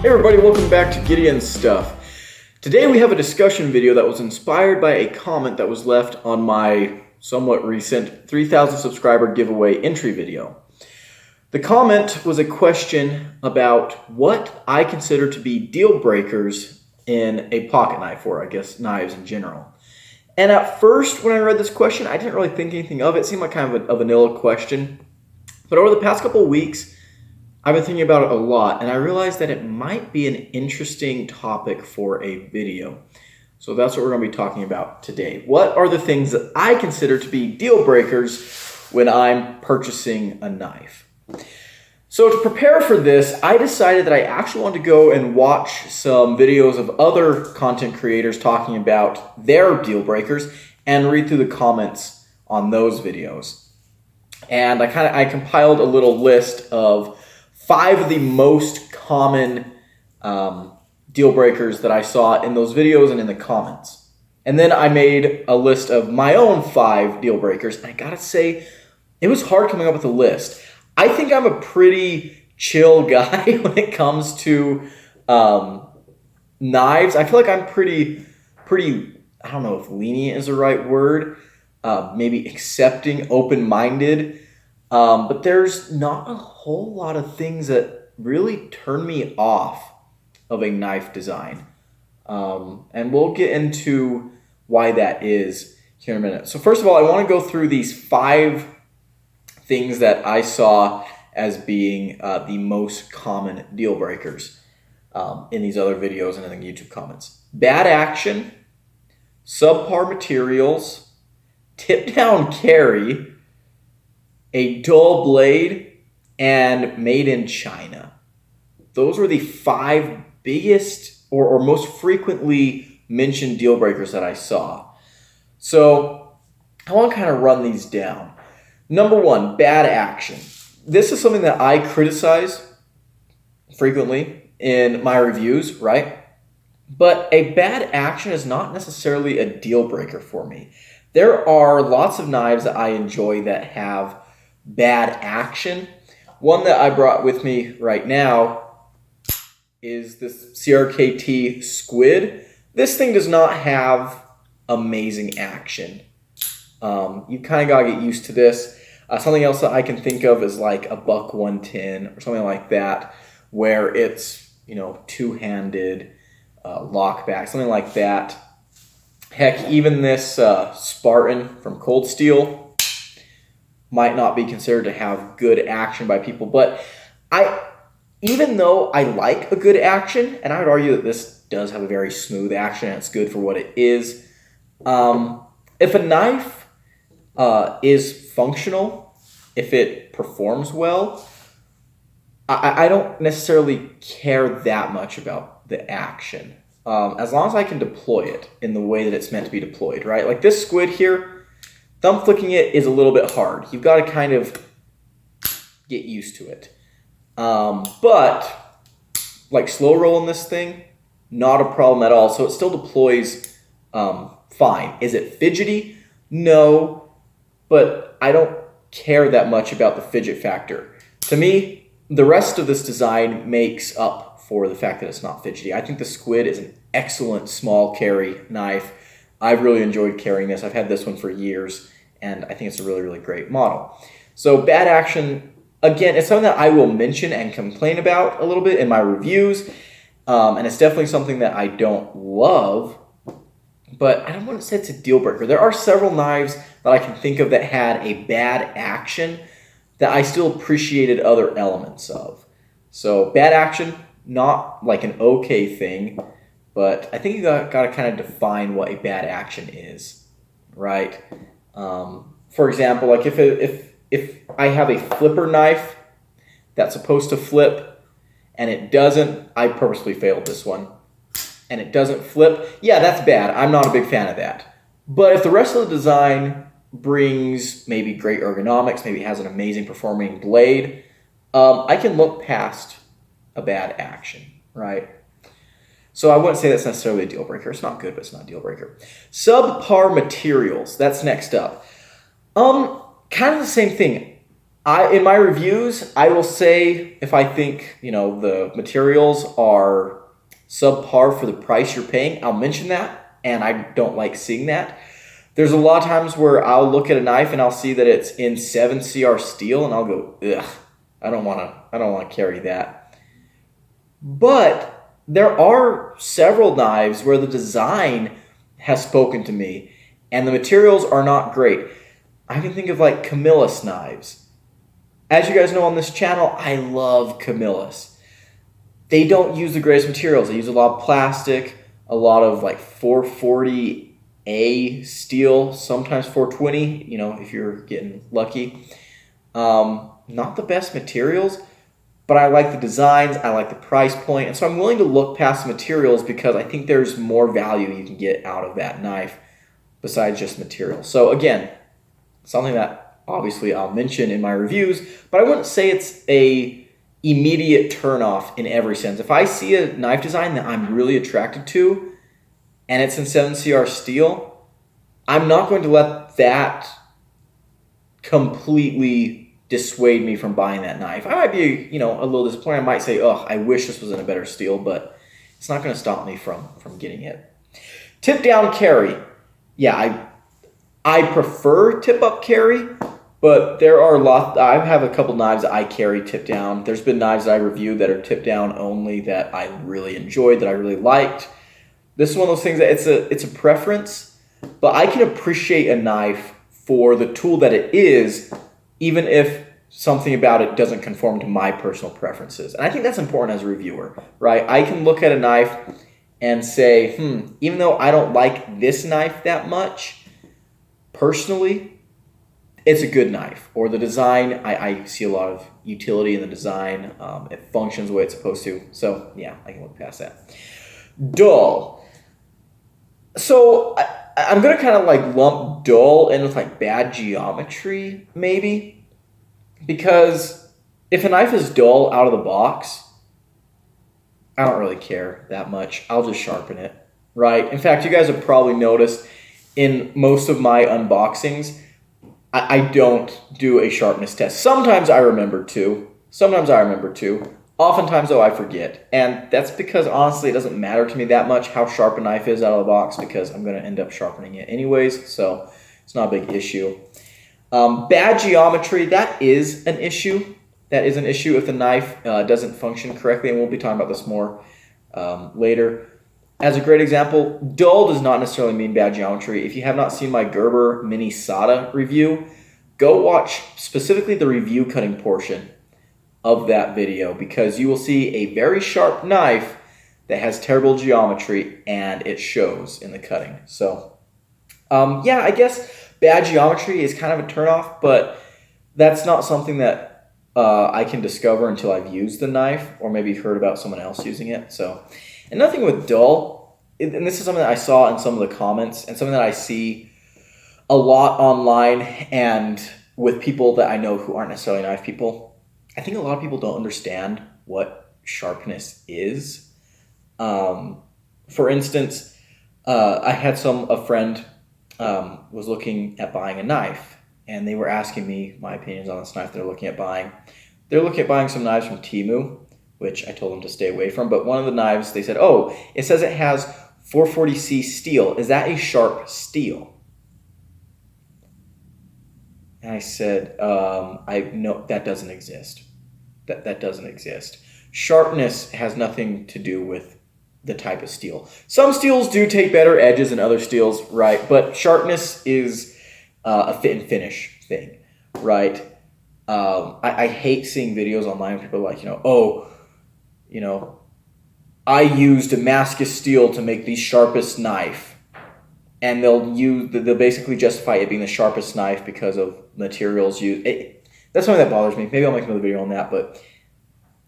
Hey everybody, welcome back to Gideon's Stuff. Today we have a discussion video that was inspired by a comment that was left on my somewhat recent 3,000 subscriber giveaway entry video. The comment was a question about what I consider to be deal breakers in a pocket knife, or I guess knives in general. And at first when I read this question, I didn't really think anything of it. It seemed like kind of a vanilla question. But over the past couple of weeks, I've been thinking about it a lot, and I realized that it might be an interesting topic for a video. So that's what we're going to be talking about today. What are the things that I consider to be deal breakers when I'm purchasing a knife? So to prepare for this, I decided that I actually wanted to go and watch some videos of other content creators talking about their deal breakers and read through the comments on those videos. And I compiled a little list of 5 of the most common deal breakers that I saw in those videos and in the comments. And then I made a list of my own 5 deal breakers. And I gotta say, it was hard coming up with a list. I think I'm a pretty chill guy when it comes to knives. I feel like I'm pretty, I don't know if lenient is the right word, maybe accepting, open-minded. But there's not a whole lot of things that really turn me off of a knife design. And we'll get into why that is here in a minute. So first of all, I want to go through these 5 things that I saw as being the most common deal breakers in these other videos and in the YouTube comments. Bad action, subpar materials, tip down carry, a dull blade, and made in China. Those were the 5 biggest or most frequently mentioned deal breakers that I saw. So I want to kind of run these down. Number 1, bad action. This is something that I criticize frequently in my reviews, right? But a bad action is not necessarily a deal breaker for me. There are lots of knives that I enjoy that have bad action. One that I brought with me right now is this CRKT Squid. This thing does not have amazing action. You kind of got to get used to this. Something else that I can think of is like a Buck 110 or something like that, where it's, two-handed lockback, something like that. Heck, even this Spartan from Cold Steel might not be considered to have good action by people, but even though I like a good action, and I would argue that this does have a very smooth action and it's good for what it is, if a knife is functional, if it performs well, I don't necessarily care that much about the action, as long as I can deploy it in the way that it's meant to be deployed, right? Like this squid here, thumb flicking it is a little bit hard. You've got to kind of get used to it. But like slow rolling this thing, not a problem at all. So it still deploys fine. Is it fidgety? No, but I don't care that much about the fidget factor. To me, the rest of this design makes up for the fact that it's not fidgety. I think the Squid is an excellent small carry knife. I've really enjoyed carrying this. I've had this one for years, and I think it's a really, really great model. So bad action, again, it's something that I will mention and complain about a little bit in my reviews, and it's definitely something that I don't love, but I don't want to say it's a deal breaker. There are several knives that I can think of that had a bad action that I still appreciated other elements of. So bad action, not like an okay thing, but I think you got to kind of define what a bad action is, right? For example, like if I have a flipper knife that's supposed to flip and it doesn't, I purposely failed this one, and it doesn't flip, yeah, that's bad. I'm not a big fan of that. But if the rest of the design brings maybe great ergonomics, maybe has an amazing performing blade, I can look past a bad action, right? So I wouldn't say that's necessarily a deal breaker. It's not good, but it's not a deal breaker. Subpar materials, that's next up. Kind of the same thing. In my reviews, I will say if I think, the materials are subpar for the price you're paying, I'll mention that, and I don't like seeing that. There's a lot of times where I'll look at a knife and I'll see that it's in 7CR steel, and I'll go, ugh, I don't want to carry that. But there are several knives where the design has spoken to me, and the materials are not great. I can think of like Camillus knives. As you guys know on this channel, I love Camillus. They don't use the greatest materials. They use a lot of plastic, a lot of like 440A steel, sometimes 420, if you're getting lucky. Not the best materials, but I like the designs, I like the price point, and so I'm willing to look past the materials because I think there's more value you can get out of that knife besides just material. So again, something that obviously I'll mention in my reviews, but I wouldn't say it's a immediate turnoff in every sense. If I see a knife design that I'm really attracted to and it's in 7CR steel, I'm not going to let that completely dissuade me from buying that knife. I might be, a little disappointed. I might say, oh, I wish this was in a better steel, but it's not going to stop me from getting it. Tip down carry. Yeah, I prefer tip up carry, but there are a lot. I have a couple knives that I carry tip down. There's been knives that I reviewed that are tip down only that I really enjoyed, that I really liked. This is one of those things that it's a preference, but I can appreciate a knife for the tool that it is, even if something about it doesn't conform to my personal preferences. And I think that's important as a reviewer, right? I can look at a knife and say, even though I don't like this knife that much, personally, it's a good knife. Or the design, I see a lot of utility in the design. It functions the way it's supposed to. So yeah, I can look past that. Dull. So I'm going to kind of like lump dull in with like bad geometry, maybe. Because if a knife is dull out of the box, I don't really care that much. I'll just sharpen it, right? In fact, you guys have probably noticed in most of my unboxings, I don't do a sharpness test. Sometimes I remember to. Oftentimes, though, I forget. And that's because, honestly, it doesn't matter to me that much how sharp a knife is out of the box because I'm going to end up sharpening it anyways. So it's not a big issue. Bad geometry, that is an issue. That is an issue if the knife doesn't function correctly. And we'll be talking about this more later. As a great example, dull does not necessarily mean bad geometry. If you have not seen my Gerber Mini SATA review, go watch specifically the review cutting portion of that video because you will see a very sharp knife that has terrible geometry and it shows in the cutting. So, yeah, I guess bad geometry is kind of a turnoff, but that's not something that I can discover until I've used the knife or maybe heard about someone else using it. So. And nothing with dull, and this is something that I saw in some of the comments and something that I see a lot online and with people that I know who aren't necessarily knife people. I think a lot of people don't understand what sharpness is. For instance, I had a friend was looking at buying a knife, and they were asking me my opinions on this knife they're looking at buying. They're looking at buying some knives from Temu, which I told them to stay away from. But one of the knives, they said, oh, it says it has 440C steel. Is that a sharp steel? And I said, no, that doesn't exist. That doesn't exist. Sharpness has nothing to do with the type of steel. Some steels do take better edges than other steels, right? But sharpness is a fit and finish thing, right? I hate seeing videos online where people are like, I use Damascus steel to make the sharpest knife. And they'll basically justify it being the sharpest knife because of materials used. That's something that bothers me. Maybe I'll make another video on that, but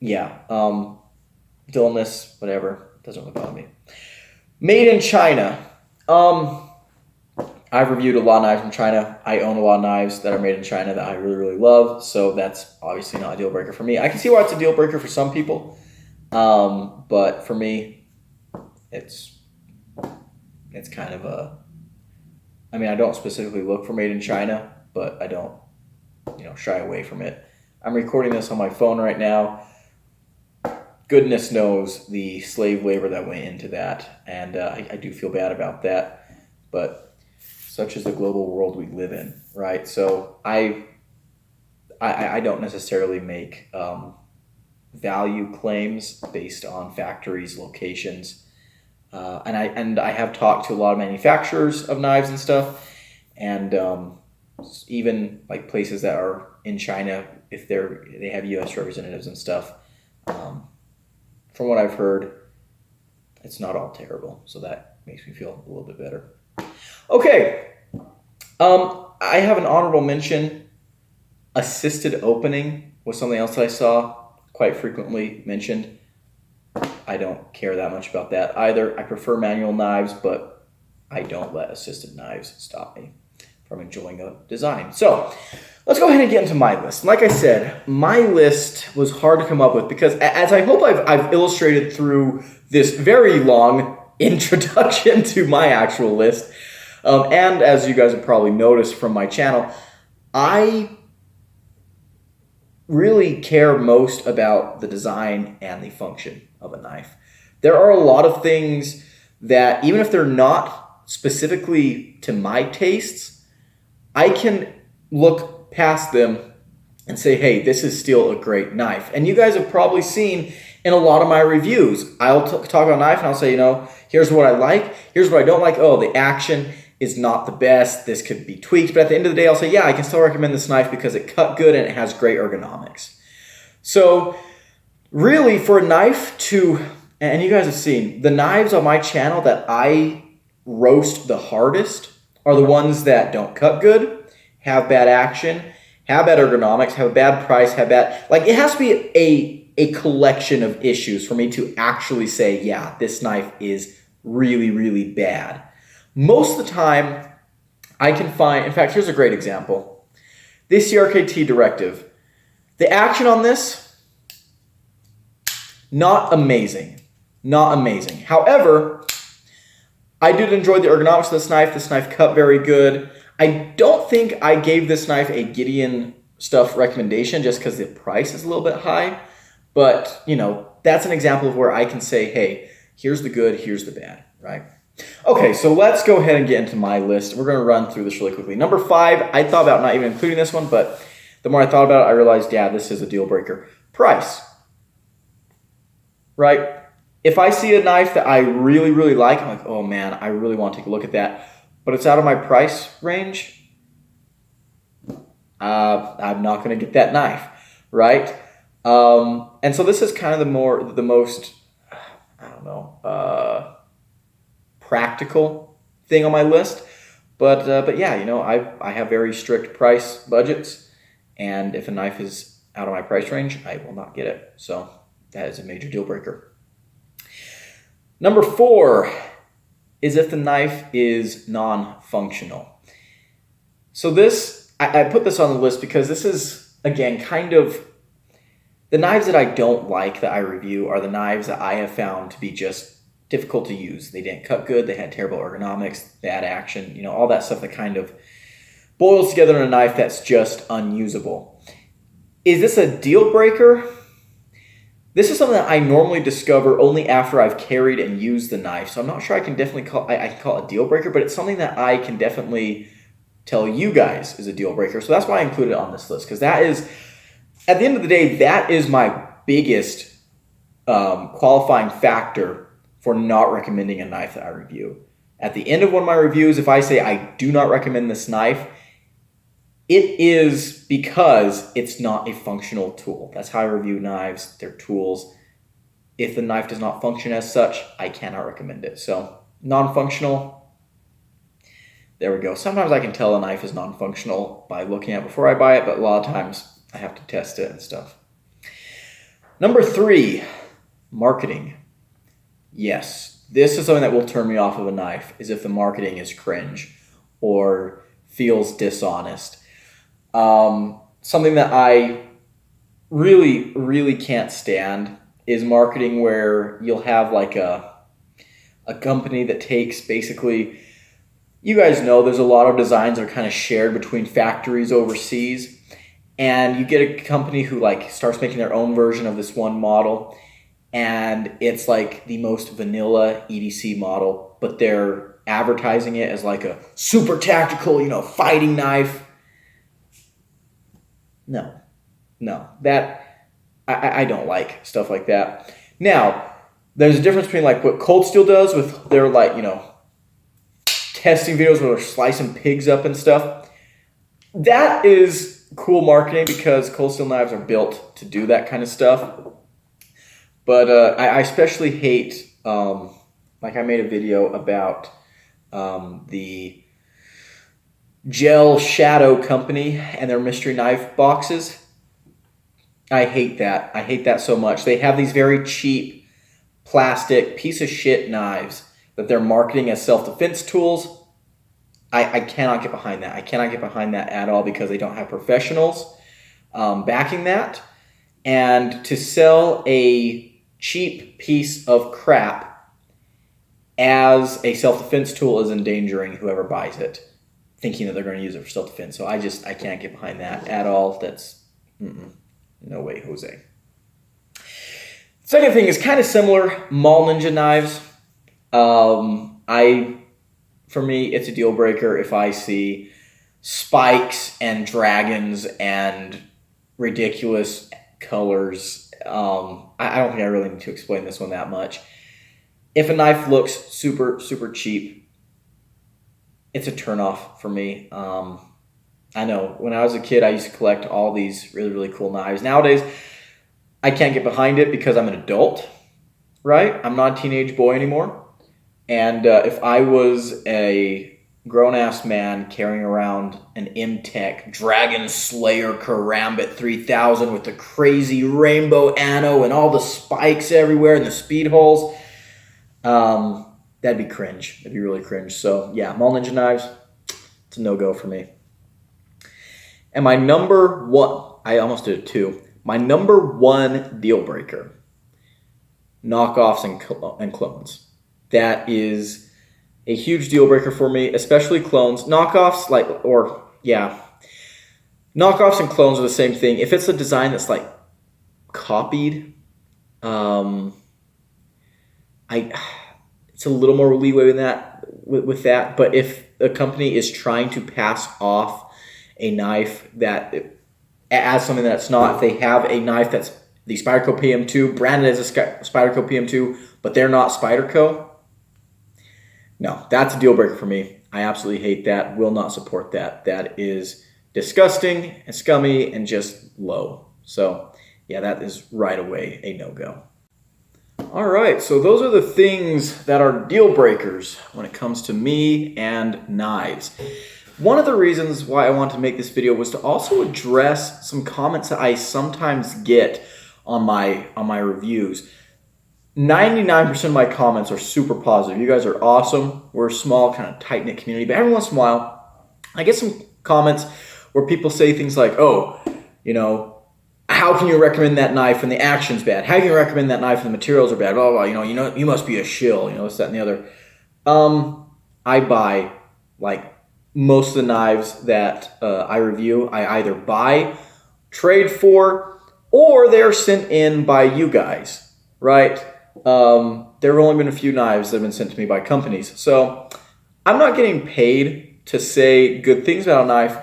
yeah. Dullness, whatever. Doesn't really bother me. Made in China. I've reviewed a lot of knives from China. I own a lot of knives that are made in China that I really, really love. So that's obviously not a deal breaker for me. I can see why it's a deal breaker for some people. But for me, it's kind of I don't specifically look for made in China, but I don't, shy away from it. I'm recording this on my phone right now. Goodness knows the slave labor that went into that, and I do feel bad about that, but such is the global world we live in, right? So I don't necessarily make value claims based on factories, locations, and I have talked to a lot of manufacturers of knives and stuff, and even like places that are in China, if they have U.S. representatives and stuff. From what I've heard, it's not all terrible, so that makes me feel a little bit better. Okay, I have an honorable mention. Assisted opening was something else that I saw quite frequently mentioned. I don't care that much about that either. I prefer manual knives, but I don't let assisted knives stop me from enjoying a design. So let's go ahead and get into my list. Like I said, my list was hard to come up with because, as I hope I've illustrated through this very long introduction to my actual list, and as you guys have probably noticed from my channel, I really care most about the design and the function of a knife. There are a lot of things that, even if they're not specifically to my tastes, I can look past them and say, hey, this is still a great knife. And you guys have probably seen in a lot of my reviews, I'll talk about a knife and I'll say, here's what I like, here's what I don't like. Oh, the action is not the best. This could be tweaked. But at the end of the day, I'll say, yeah, I can still recommend this knife because it cut good and it has great ergonomics. So really, for a knife to, and you guys have seen, the knives on my channel that I roast the hardest are the ones that don't cut good, have bad action, have bad ergonomics, have a bad price, have bad, it has to be a collection of issues for me to actually say, yeah, this knife is really, really bad. Most of the time, I can find, in fact, here's a great example. This CRKT Directive. The action on this, not amazing. Not amazing. However, I did enjoy the ergonomics of this knife. This knife cut very good. I don't think I gave this knife a Gideon stuff recommendation just because the price is a little bit high. But, that's an example of where I can say, hey, here's the good, here's the bad, right? Okay, so let's go ahead and get into my list. We're going to run through this really quickly. Number 5, I thought about not even including this one, but the more I thought about it, I realized, yeah, this is a deal breaker. Price, right? If I see a knife that I really, really like, I'm like, oh man, I really want to take a look at that, but it's out of my price range, I'm not going to get that knife, right? And so this is kind of the most, I don't know, practical thing on my list. But yeah, I have very strict price budgets, and if a knife is out of my price range, I will not get it. So that is a major deal breaker. Number 4 is if the knife is non-functional. So this, I put this on the list because this is, again, kind of the knives that I don't like that I review are the knives that I have found to be just difficult to use. They didn't cut good, they had terrible ergonomics, bad action, all that stuff that kind of boils together in a knife that's just unusable. Is this a deal breaker? This is something that I normally discover only after I've carried and used the knife, so I'm not sure I can definitely call it a deal breaker, but it's something that I can definitely tell you guys is a deal breaker. So that's why I included it on this list, because that is, at the end of the day, that is my biggest qualifying factor for not recommending a knife that I review. At the end of one of my reviews, if I say I do not recommend this knife, it is because it's not a functional tool. That's how I review knives. They're tools. If the knife does not function as such, I cannot recommend it. So non-functional, there we go. Sometimes I can tell a knife is non-functional by looking at it before I buy it, but a lot of times I have to test it and stuff. Number 3, marketing. Yes, this is something that will turn me off of a knife, is if the marketing is cringe or feels dishonest. Something that I really, really can't stand is marketing where you'll have like a company that takes basically, you guys know there's a lot of designs that are kind of shared between factories overseas. and you get a company who like starts making their own version of this one model, and it's like the most vanilla EDC model, but they're advertising it as like a super tactical, fighting knife. No, that I don't like stuff like that. Now, there's a difference between like what Cold Steel does with their like, testing videos where they're slicing pigs up and stuff. That is cool marketing because Cold Steel knives are built to do that kind of stuff. But I especially hate, like I made a video about the Gel Shadow Company and their mystery knife boxes. I hate that. I hate that so much. They have these very cheap plastic piece of shit knives that they're marketing as self-defense tools. I cannot get behind that. I cannot get behind that at all because they don't have professionals backing that. And to sell a cheap piece of crap as a self-defense tool is endangering whoever buys it, thinking that they're going to use it for self-defense. So I can't get behind that at all. That's, no way, Jose. Second thing is kind of similar, Mall Ninja knives. For me, it's a deal breaker if I see spikes and dragons and ridiculous colors. I don't think I really need to explain this one that much. If a knife looks super, super cheap, it's a turnoff for me. I know when I was a kid, I used to collect all these really, really cool knives. Nowadays, I can't get behind it because I'm an adult, right? I'm not a teenage boy anymore. And if I was a grown-ass man carrying around an M-Tech Dragon Slayer Karambit 3000 with the crazy rainbow anno and all the spikes everywhere and the speed holes, that'd be cringe. That'd be really cringe. So yeah, Mall Ninja knives, it's a no-go for me. And my number one, I almost did it too. My number one deal breaker, knockoffs and clones. That is a huge deal breaker for me, especially clones. Knockoffs and clones are the same thing. If it's a design that's like copied, it's a little more leeway with that. But if a company is trying to pass off a knife that as something that's not, if they have a knife that's the Spyderco PM2 branded as a Spyderco PM2, but they're not Spyderco, no, that's a deal breaker for me. I absolutely hate that. Will not support that. That is disgusting and scummy and just low. So yeah, that is right away a no-go. All right, so those are the things that are deal breakers when it comes to me and knives. One of the reasons why I wanted to make this video was to also address some comments that I sometimes get on my reviews. 99% of my comments are super positive. You guys are awesome. We're a small, kind of tight-knit community, but every once in a while, I get some comments where people say things like, oh, how can you recommend that knife when the action's bad? How can you recommend that knife when the materials are bad? Blah, blah, blah. You must be a shill, this, that, and the other. I buy, like, most of the knives that I review, I either buy, trade for, or they're sent in by you guys, right? There have only been a few knives that have been sent to me by companies. So I'm not getting paid to say good things about a knife,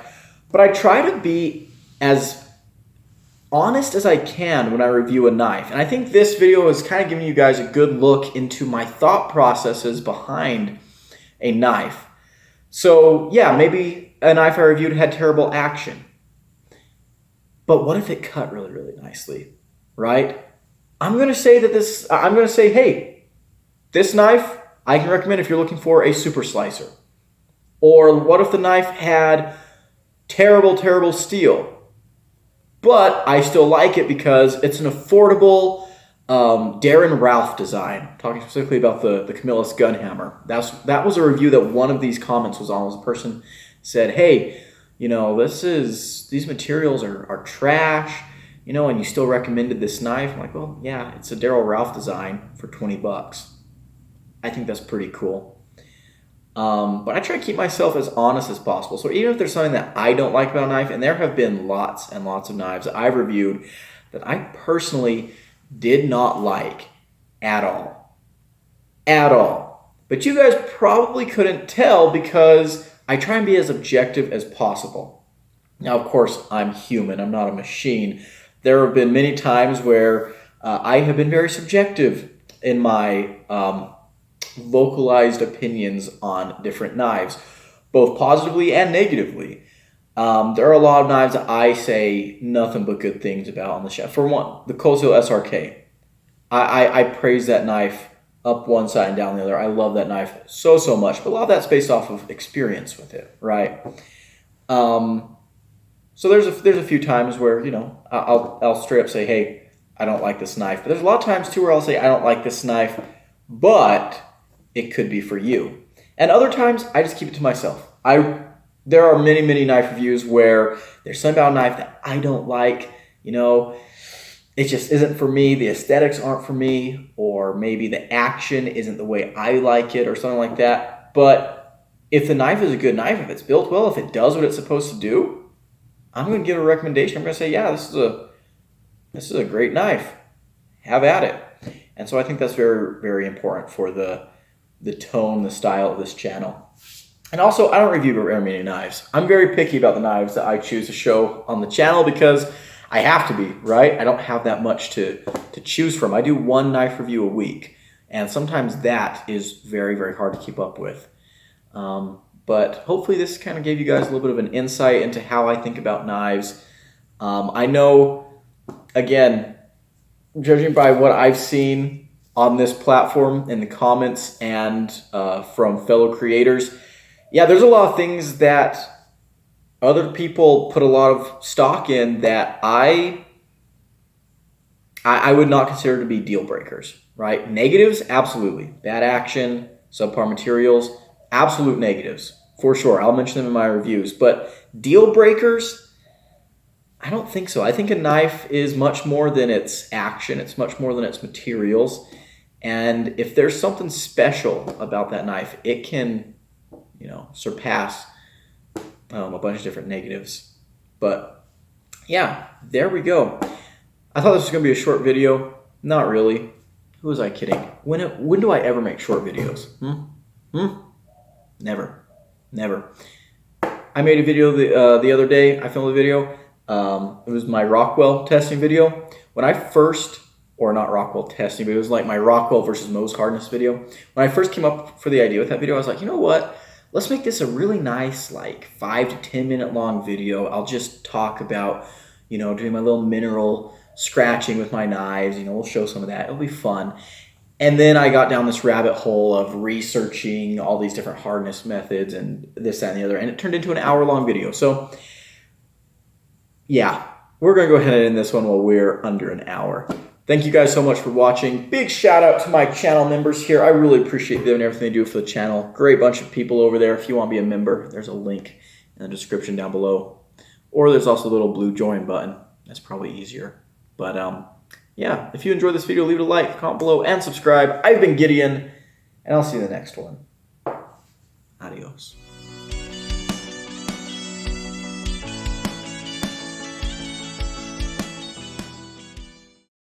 but I try to be as honest as I can when I review a knife. And I think this video is kind of giving you guys a good look into my thought processes behind a knife. So yeah, maybe a knife I reviewed had terrible action. But what if it cut really, really nicely, right? I'm going to say, hey, this knife I can recommend if you're looking for a super slicer. Or what if the knife had terrible, terrible steel, but I still like it because it's an affordable Darren Ralph design. I'm talking specifically about the Camillus gun hammer. That was a review that one of these comments was on. Was a person said, hey, these materials are trash, and you still recommended this knife. I'm like, well, yeah, it's a Darren Ralph design for $20. I think that's pretty cool. But I try to keep myself as honest as possible. So even if there's something that I don't like about a knife, and there have been lots and lots of knives that I've reviewed that I personally did not like at all. At all. But you guys probably couldn't tell because I try and be as objective as possible. Now, of course, I'm human. I'm not a machine. There have been many times where I have been very subjective in my vocalized opinions on different knives, both positively and negatively. There are a lot of knives that I say nothing but good things about on the shelf. For one, the Cold-Steel SRK. I praise that knife up one side and down the other. I love that knife so much, but a lot of that's based off of experience with it, right? So there's a few times where, you know, I'll straight up say, hey, I don't like this knife. But there's a lot of times too where I'll say I don't like this knife, but it could be for you. And other times I just keep it to myself. There are many knife reviews where there's something about a knife that I don't like, you know, it just isn't for me, the aesthetics aren't for me, or maybe the action isn't the way I like it or something like that. But if the knife is a good knife, if it's built well, if it does what it's supposed to do, I'm going to give a recommendation. I'm going to say, yeah, this is a great knife. Have at it. And so I think that's very important for the tone, the style of this channel. And also, I don't review very many knives. I'm very picky about the knives that I choose to show on the channel because I have to be, right? I don't have that much to choose from. I do one knife review a week, and sometimes that is very hard to keep up with. But hopefully this kind of gave you guys a little bit of an insight into how I think about knives. I know, again, judging by what I've seen on this platform in the comments and from fellow creators, yeah, there's a lot of things that other people put a lot of stock in that I would not consider to be deal breakers, right? Negatives, absolutely. Bad action, subpar materials, absolute negatives, for sure. I'll mention them in my reviews. But deal breakers, I don't think so. I think a knife is much more than its action. It's much more than its materials. And if there's something special about that knife, it can, you know, surpass a bunch of different negatives. But yeah, there we go. I thought this was going to be a short video. Not really. Who was I kidding? When do I ever make short videos? Never. I made a video the other day. I filmed a video. It was my Rockwell testing video. When I first, or not Rockwell testing, but it was like my Rockwell versus Mohs hardness video. When I first came up for the idea with that video, I was like, you know what? Let's make this a really nice, like 5 to 10 minute long video. I'll just talk about, you know, doing my little mineral scratching with my knives. You know, we'll show some of that. It'll be fun. And then I got down this rabbit hole of researching all these different hardness methods and this, that, and the other. And it turned into an hour-long video. So, yeah, we're going to go ahead and end this one while we're under an hour. Thank you guys so much for watching. Big shout out to my channel members here. I really appreciate them and everything they do for the channel. Great bunch of people over there. If you want to be a member, there's a link in the description down below. Or there's also a little blue join button. That's probably easier. But yeah, if you enjoyed this video, leave it a like, comment below, and subscribe. I've been Gideon, and I'll see you in the next one. Adios.